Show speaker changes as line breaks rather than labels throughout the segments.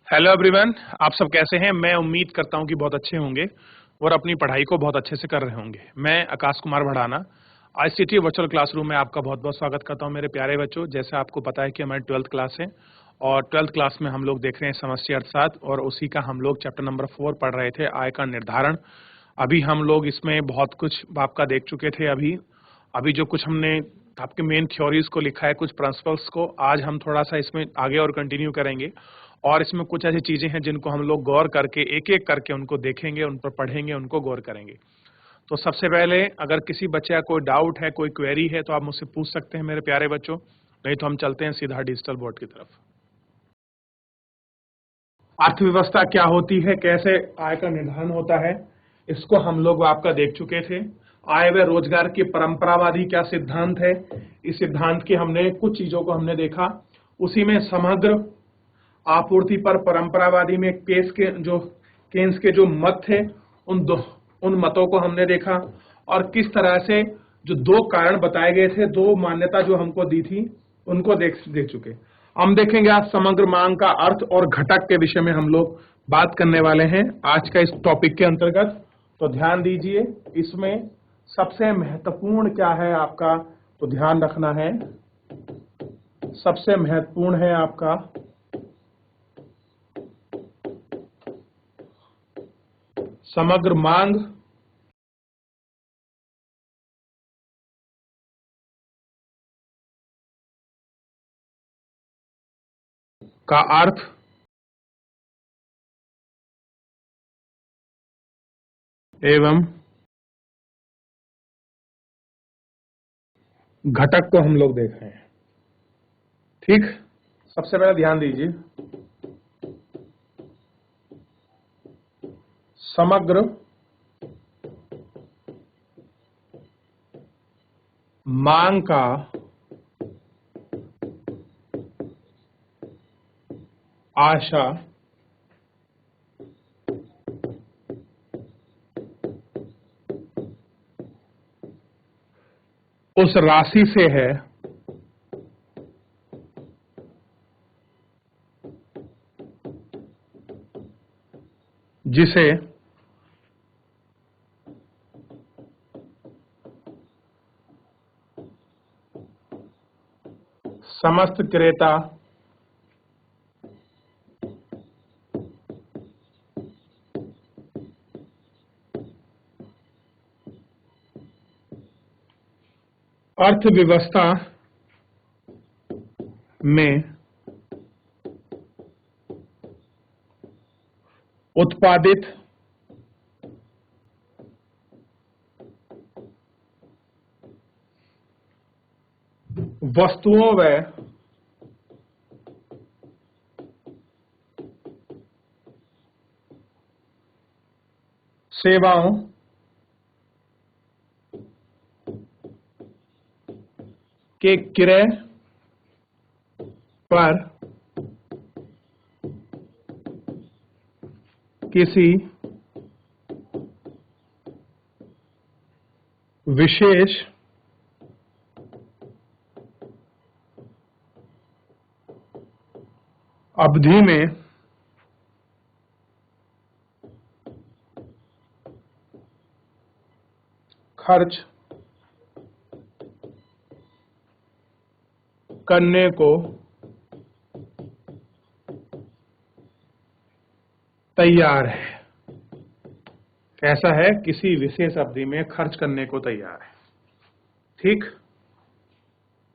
Hello everyone, आप सब कैसे हैं। मैं उम्मीद करता हूं कि बहुत अच्छे होंगे और अपनी पढ़ाई को बहुत अच्छे से कर रहे होंगे। मैं Akash Kumar Bhadana ICT virtual classroom में आपका बहुत बहुत स्वागत करता हूं। मेरे प्यारे बच्चों, जैसे आपको पता है कि हमारी 12th क्लास है और 12th क्लास में हम लोग देख रहे हैं समष्टि अर्थशास्त्र और उसी का हम लोग चैप्टर नंबर 4 पढ़ रहे थे, आय का निर्धारण। अभी हम लोग इसमें बहुत कुछ आपका देख चुके थे। अभी जो कुछ हमने आपके मेन थ्योरीज को लिखा है, कुछ प्रिंसिपल्स को, आज हम थोड़ा सा इसमें आगे और कंटिन्यू करेंगे और इसमें कुछ ऐसी चीजें हैं जिनको हम लोग गौर करके एक एक करके उनको देखेंगे, उन पर पढ़ेंगे, उनको गौर करेंगे। तो सबसे पहले अगर किसी बच्चे का कोई डाउट है, कोई क्वेरी है, तो आप मुझसे पूछ सकते हैं मेरे प्यारे बच्चों। नहीं तो हम चलते हैं सीधा डिजिटल बोर्ड की तरफ। अर्थव्यवस्था क्या होती है, कैसे आय का निर्धारण होता है, इसको हम लोग आपका देख चुके थे। आय व रोजगार के परंपरावादी क्या सिद्धांत है, इस सिद्धांत के हमने कुछ चीजों को हमने देखा। उसी में समग्र आपूर्ति पर परंपरावादी में केन्स के जो मत थे, उन मतों को हमने देखा और किस तरह से जो दो कारण बताए गए थे, दो मान्यता जो हमको दी थी, उनको देख चुके। हम देखेंगे आज समग्र मांग का अर्थ और घटक के विषय में हम लोग बात करने वाले हैं आज का इस टॉपिक के अंतर्गत। तो ध्यान दीजिए, इसमें सबसे महत्वपूर्ण क्या है आपका, तो ध्यान रखना है। सबसे महत्वपूर्ण है आपका समग्र मांग का अर्थ एवं घटक को हम लोग देख रहे हैं। ठीक, सबसे पहले ध्यान दीजिए, समग्र मांग का आशा उस राशि से है जिसे समस्त क्रेता अर्थव्यवस्था में उत्पादित वस्तुओं व सेवाओं के क्रय पर किसी विशेष अवधि में खर्च करने को तैयार है। कैसा है, किसी विशेष अवधि में खर्च करने को तैयार है। ठीक,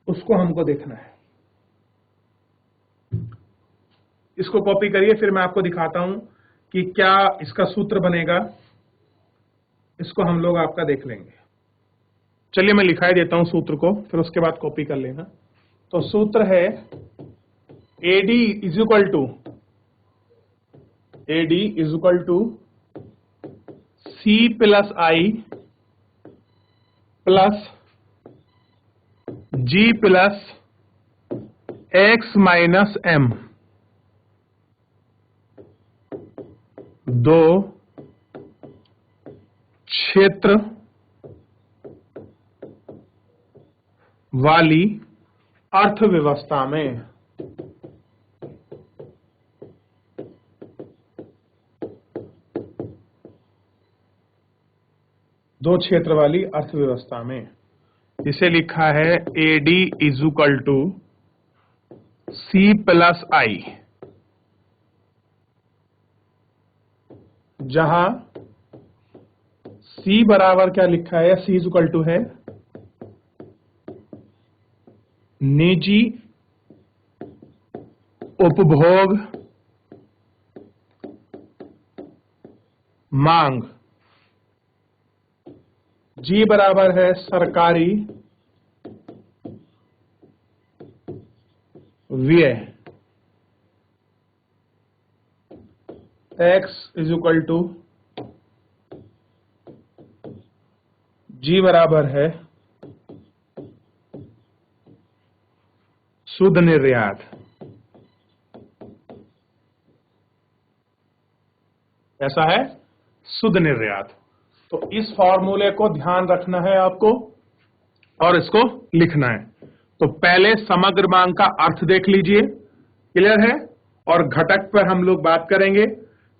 उसको हमको देखना है। इसको कॉपी करिए, फिर मैं आपको दिखाता हूं कि क्या इसका सूत्र बनेगा। इसको हम लोग आपका देख लेंगे। चलिए मैं लिखाई देता हूं सूत्र को, फिर उसके बाद कॉपी कर लेना। तो सूत्र है AD is equal to C plus I plus G plus X minus M. दो क्षेत्र वाली अर्थव्यवस्था में दो क्षेत्र वाली अर्थव्यवस्था में। इसे लिखा है AD is equal to C plus I, जहां सी बराबर क्या लिखा है, सी इज इक्वल टू है निजी उपभोग मांग, जी बराबर है सरकारी व्यय, एक्स इज इक्वल टू जी बराबर है शुद्ध निर्यात। ऐसा है शुद्ध निर्यात। तो इस फॉर्मूले को ध्यान रखना है आपको और इसको लिखना है। तो पहले समग्र मांग का अर्थ देख लीजिए, क्लियर है, और घटक पर हम लोग बात करेंगे।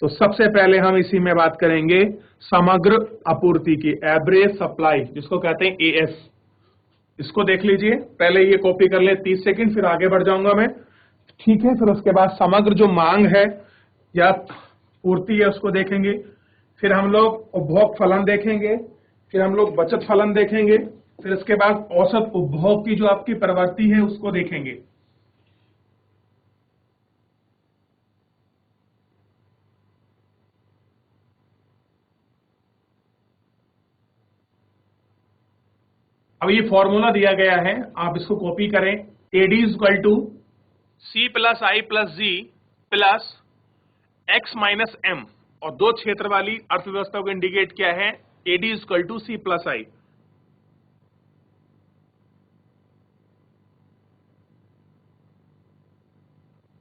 तो सबसे पहले हम इसी में बात करेंगे समग्र आपूर्ति की, एवरेज सप्लाई, जिसको कहते हैं एएस। इसको देख लीजिए, पहले ये कॉपी कर ले 30 सेकंड, फिर आगे बढ़ जाऊंगा मैं, ठीक है। फिर उसके बाद समग्र जो मांग है या पूर्ति है उसको देखेंगे, फिर हम लोग उपभोग फलन देखेंगे, फिर हम लोग बचत फलन देखेंगे, फिर इसके बाद औसत उपभोग की जो आपकी प्रवृत्ति है उसको देखेंगे। अब ये फॉर्मूला दिया गया है, आप इसको कॉपी करें। AD is equal to C plus I plus G plus X minus M, और दो क्षेत्र वाली अर्थव्यवस्था को इंडिकेट किया है AD is equal to C plus I.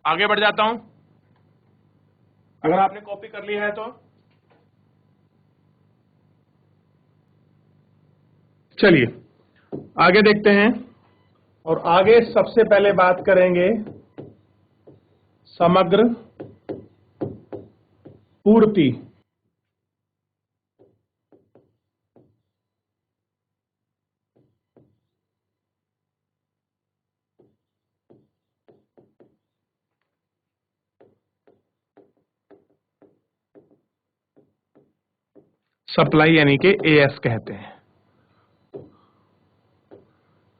आगे बढ़ जाता हूं, अगर आपने कॉपी कर लिया है तो चलिए आगे देखते हैं। और आगे सबसे पहले बात करेंगे समग्र पूर्ति। सप्लाई यानी कि एएस कहते हैं।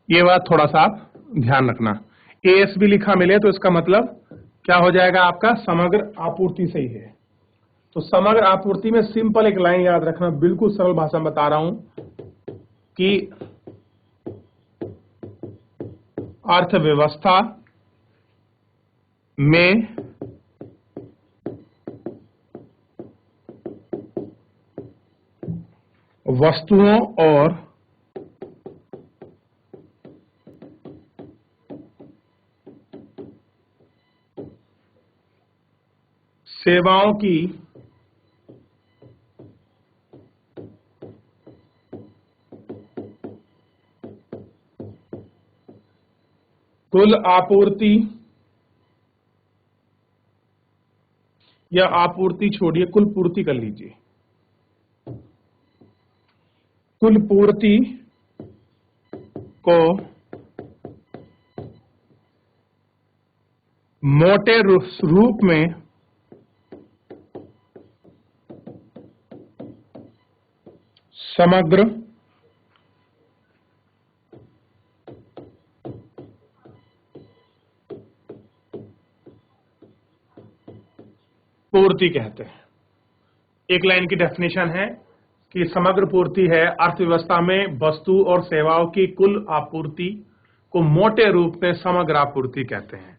ये बात थोड़ा सा आप ध्यान रखना, एएस भी लिखा मिले तो इसका मतलब क्या हो जाएगा आपका, समग्र आपूर्ति सही है। तो समग्र आपूर्ति में सिंपल एक लाइन याद रखना, बिल्कुल सरल भाषा में बता रहा हूं कि अर्थव्यवस्था में वस्तुओं और सेवाओं की कुल आपूर्ति, या आपूर्ति छोड़िए कुल पूर्ति कर लीजिए, कुल पूर्ति को मोटे रूप में समग्र पूर्ति कहते हैं। एक लाइन की डेफिनेशन है कि समग्र पूर्ति है अर्थव्यवस्था में वस्तु और सेवाओं की कुल आपूर्ति को मोटे रूप में समग्र आपूर्ति कहते हैं।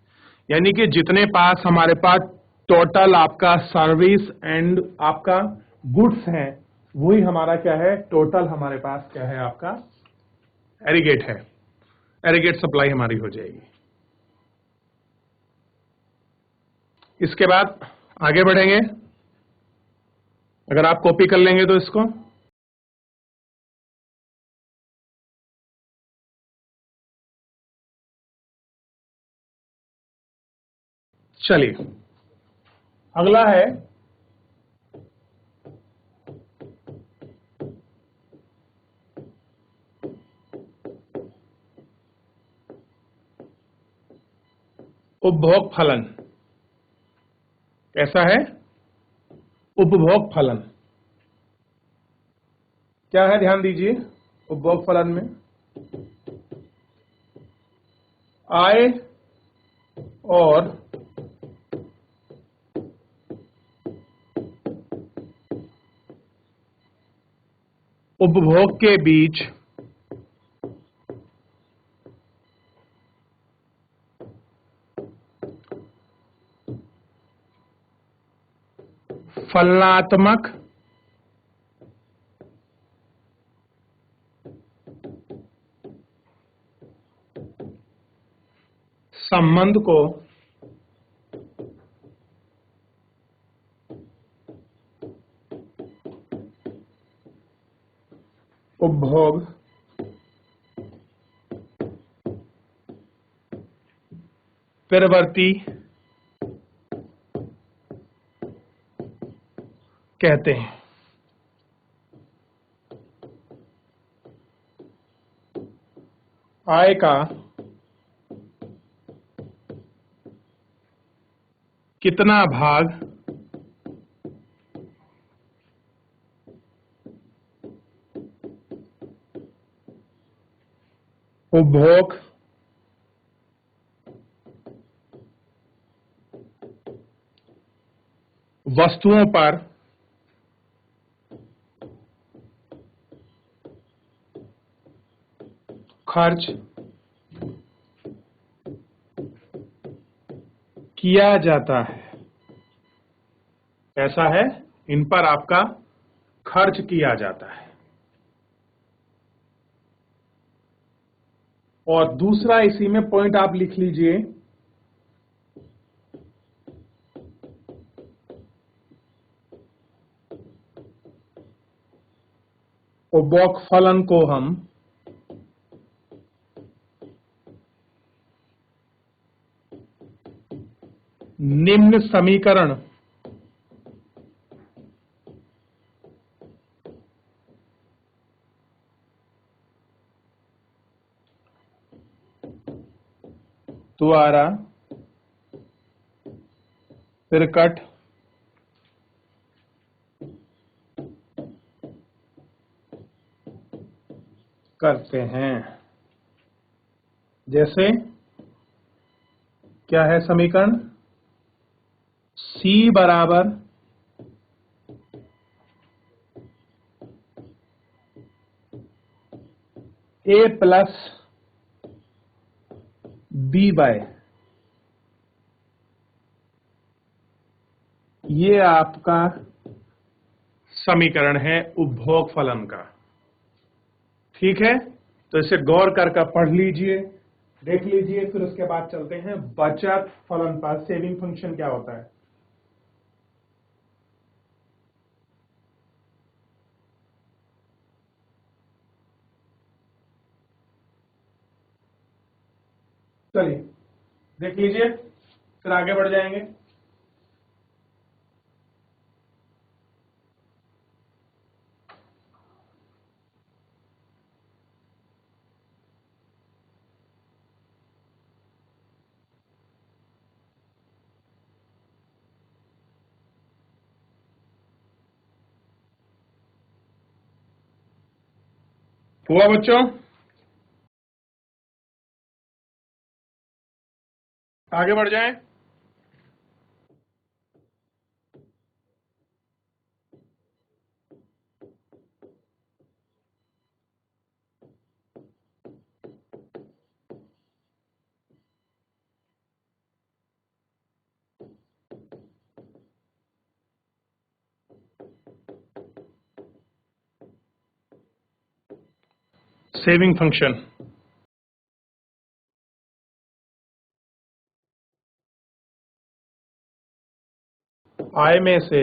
यानी कि जितने पास हमारे पास टोटल आपका सर्विस एंड आपका गुड्स है, वही हमारा क्या है, टोटल हमारे पास क्या है आपका एग्रीगेट है, एग्रीगेट सप्लाई हमारी हो जाएगी। इसके बाद आगे बढ़ेंगे, अगर आप कॉपी कर लेंगे तो इसको, चलिए अगला है उपभोग फलन कैसा है? उपभोग फलन क्या है? ध्यान दीजिए, उपभोग फलन में आय और उपभोग के बीच फलनात्मक संबंध को उपभोग प्रवृत्ति कहते हैं। आय का कितना भाग उपभोग वस्तुओं पर खर्च किया जाता है। ऐसा है, इन पर आपका खर्च किया जाता है। और दूसरा इसी में पॉइंट आप लिख लीजिए, उपभोग फलन को हम निम्न समीकरण द्वारा प्रकट करते हैं। जैसे क्या है समीकरण? C बराबर A प्लस B बाय, ये आपका समीकरण है उपभोग फलन का। ठीक है, तो इसे गौर करके पढ़ लीजिए, देख लीजिए, फिर उसके बाद चलते हैं बचत फलन पर। सेविंग फंक्शन क्या होता है? चलिए देख लीजिए, फिर आगे बढ़ जाएंगे। हुआ बच्चों? आगे बढ़ जाएं। सेविंग फंक्शन आय में से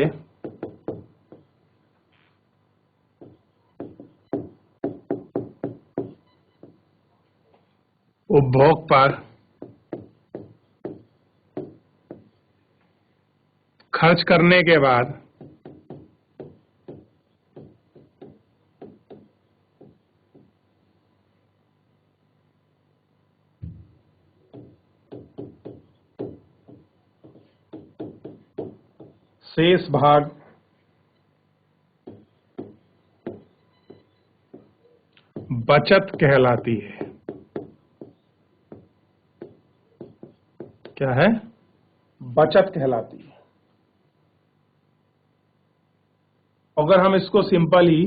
उपभोग पर खर्च करने के बाद शेष भाग बचत कहलाती है। क्या है? बचत कहलाती है। अगर हम इसको सिंपली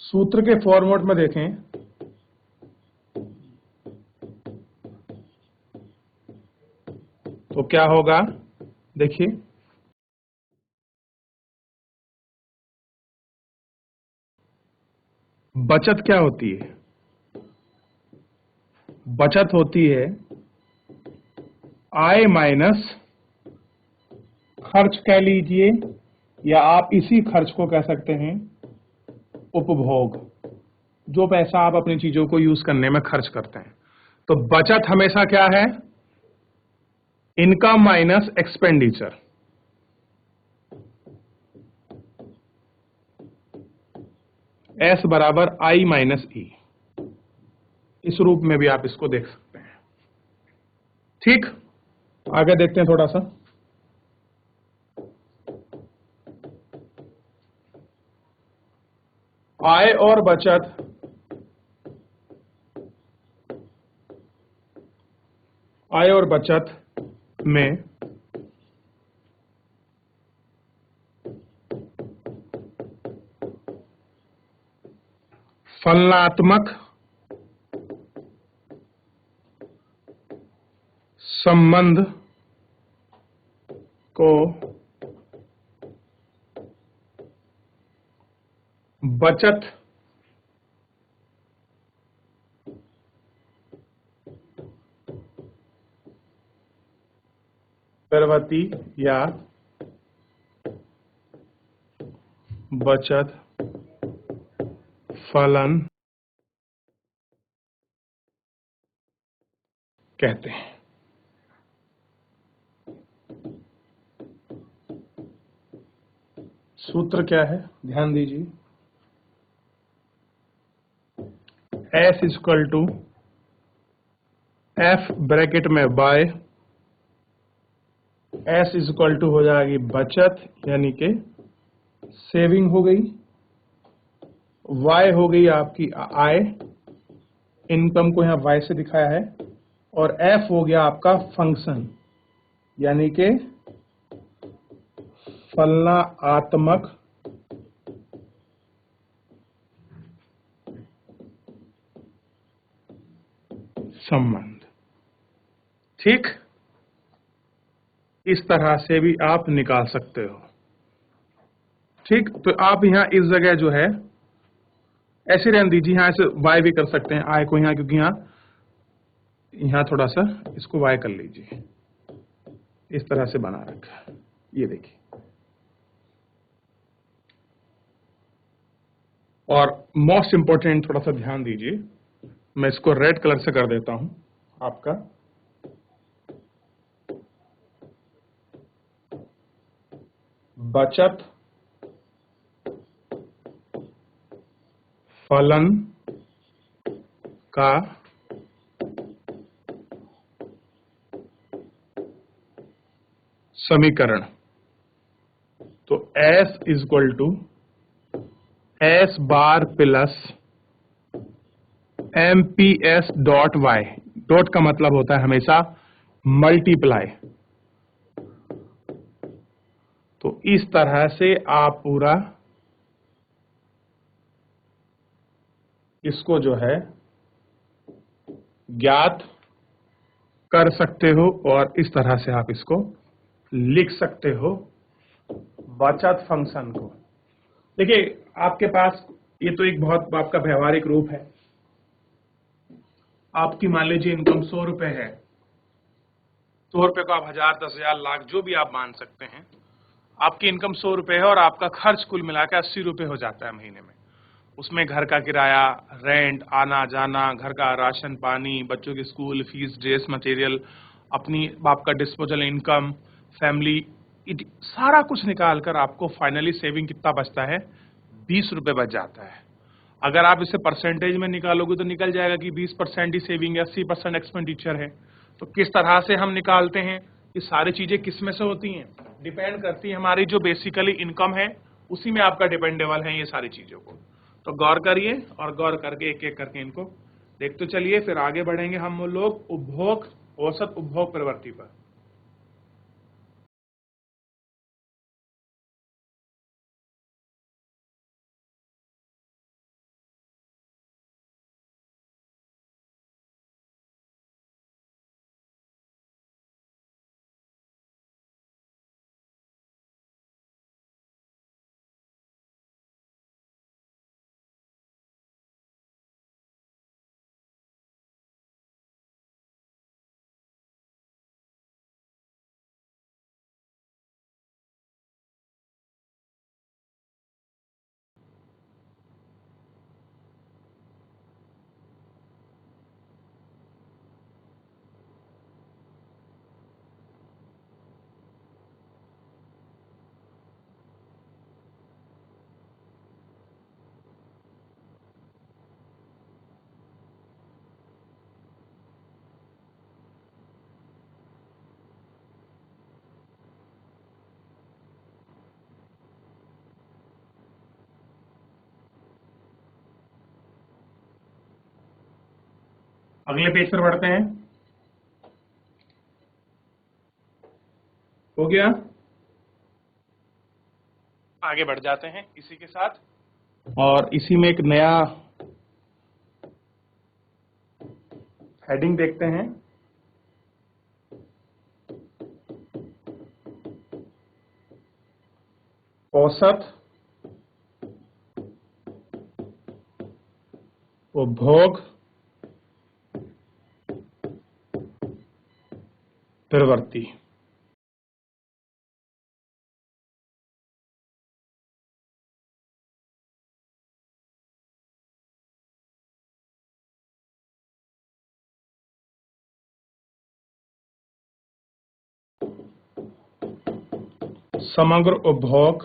सूत्र के फॉर्मेट में देखें तो क्या होगा? देखिए, बचत क्या होती है? बचत होती है आय माइनस खर्च कह लीजिए, या आप इसी खर्च को कह सकते हैं उपभोग, जो पैसा आप अपनी चीजों को यूज करने में खर्च करते हैं। तो बचत हमेशा क्या है? Income minus expenditure. एस बराबर आई माइनस ई। इस रूप में भी आप इसको देख सकते हैं। ठीक, आगे देखते हैं थोड़ा सा। आय और बचत में फलनात्मक संबंध को बचत प्रवृत्ति या बचत फलन कहते हैं। सूत्र क्या है? ध्यान दीजिए। S equal to F bracket में बाय, S इक्वल टू हो जाएगी बचत यानी कि सेविंग हो गई, Y हो गई आपकी आय, इनकम को यहां Y से दिखाया है, और F हो गया आपका फंक्शन यानी कि फलनात्मक संबंध। ठीक, इस तरह से भी आप निकाल सकते हो। ठीक, तो आप यहां इस जगह जो है ऐसे रहने दीजिए, यहां से वाई भी कर सकते हैं आय को यहां, क्योंकि यहां थोड़ा सा इसको वाई कर लीजिए, इस तरह से बना रखा है। ये देखिए, और मोस्ट इंपोर्टेंट थोड़ा सा ध्यान दीजिए, मैं इसको रेड कलर से कर देता हूं आपका। बचत फलन का समीकरण, तो S equal to S bar plus MPS dot Y। Dot का मतलब होता है हमेशा मल्टीप्लाई। तो इस तरह से आप पूरा इसको जो है ज्ञात कर सकते हो, और इस तरह से आप इसको लिख सकते हो बचत फंक्शन को। देखिए, आपके पास ये तो एक बहुत आपका व्यवहारिक रूप है। आपकी मान लीजिए इनकम 100 रुपए है, 100 रुपए को आप 1000, 10,000, लाख जो भी आप मान सकते हैं। आपकी इनकम 100 रुपए है और आपका खर्च कुल मिलाकर 80 रुपए हो जाता है महीने में। उसमें घर का किराया, रेंट, आना जाना, घर का राशन पानी, बच्चों की स्कूल फीस, ड्रेस मटेरियल, अपनी आपका डिस्पोजल इनकम, फैमिली, सारा कुछ निकाल कर आपको फाइनली सेविंग कितना बचता है? 20 रुपए बच जाता है। अगर आप इसे परसेंटेज में निकालोगे तो निकल जाएगा कि 20% ही सेविंग है, 80% एक्सपेंडिचर है। तो किस तरह से हम निकालते हैं? ये सारी चीजें किस में से होती हैं? डिपेंड करती है हमारी जो बेसिकली इनकम है, उसी में आपका डिपेंडेबल है ये सारी चीजों को। तो गौर करिए और गौर करके एक एक करके इनको देखते चलिए, फिर आगे बढ़ेंगे हम लोग उपभोग, औसत उपभोग प्रवृत्ति पर। अगले पेज पर बढ़ते हैं। हो गया, आगे बढ़ जाते हैं इसी के साथ, और इसी में एक नया हेडिंग देखते हैं। औसत उपभोग प्रवृत्ति। समग्र उपभोग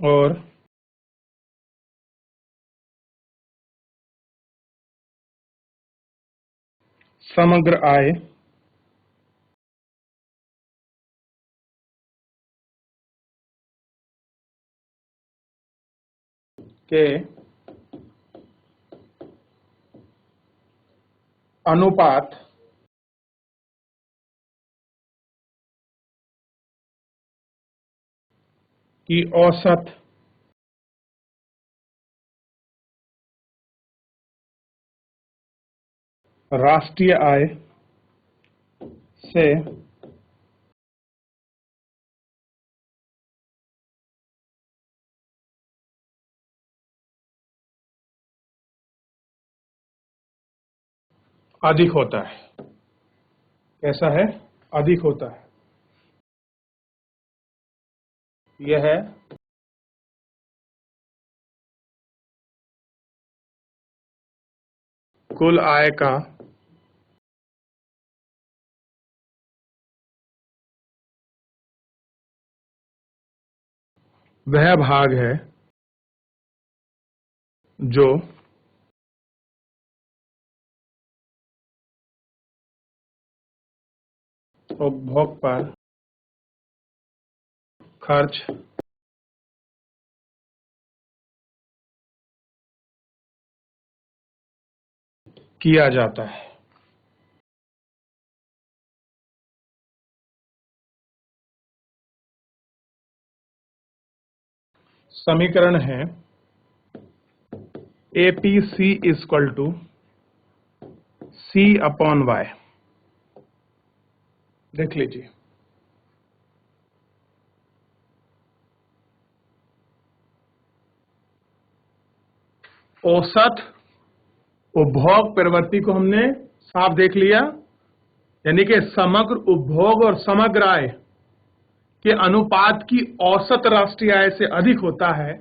और समग्र आय के अनुपात की औसत राष्ट्रीय आय से अधिक होता है। कैसा है? अधिक होता है। यह है कुल आय का वह भाग है जो उपभोग पर खर्च किया जाता है। समीकरण है APC equal to C upon Y. देख लीजिए, औसत उपभोग प्रवृत्ति को हमने साफ देख लिया, यानी कि समग्र उपभोग और समग्र आय के अनुपात की औसत राष्ट्रीय आय से अधिक होता है,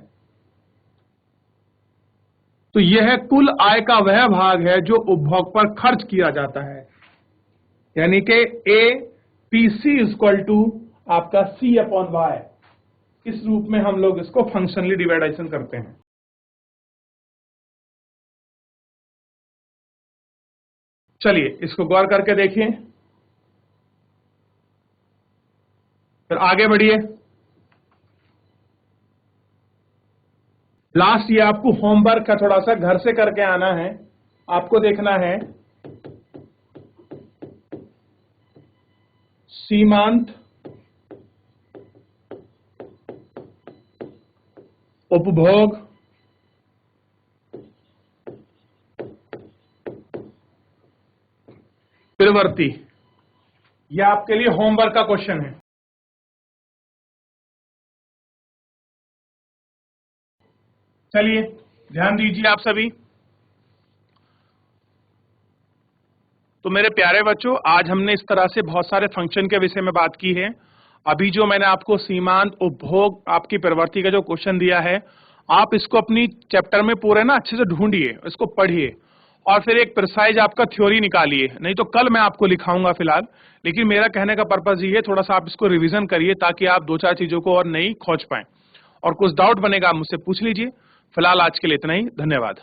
तो यह कुल आय का वह भाग है जो उपभोग पर खर्च किया जाता है। यानी कि A P C equal to आपका सी अपॉन वाई, इस रूप में हम लोग इसको फंक्शनली डिवाइडेशन करते हैं। चलिए इसको गौर करके देखिए। फिर आगे बढ़िए। लास्ट ये आपको होमवर्क का थोड़ा सा घर से करके आना है। आपको देखना है सीमांत उपभोग प्रवृत्ति। यह आपके लिए होमवर्क का क्वेश्चन है। चलिए ध्यान दीजिए आप सभी। तो मेरे प्यारे बच्चों, आज हमने इस तरह से बहुत सारे फंक्शन के विषय में बात की है। अभी जो मैंने आपको सीमांत उपभोग आपकी प्रवृत्ति का जो क्वेश्चन दिया है, आप इसको अपनी चैप्टर में पूरे ना अच्छे से ढूंढिए, इसको पढ़िए और फिर एक प्रिसाइज आपका थ्योरी निकालिए। नहीं तो कल मैं आपको लिखाऊंगा फिलहाल, लेकिन मेरा कहने का पर्पज ये है थोड़ा सा आप इसको रिवीजन करिए ताकि आप दो चार चीजों को और नई खोज पाएं। और कुछ डाउट बनेगा आप मुझसे पूछ लीजिए। फिलहाल आज के लिए इतना ही। धन्यवाद।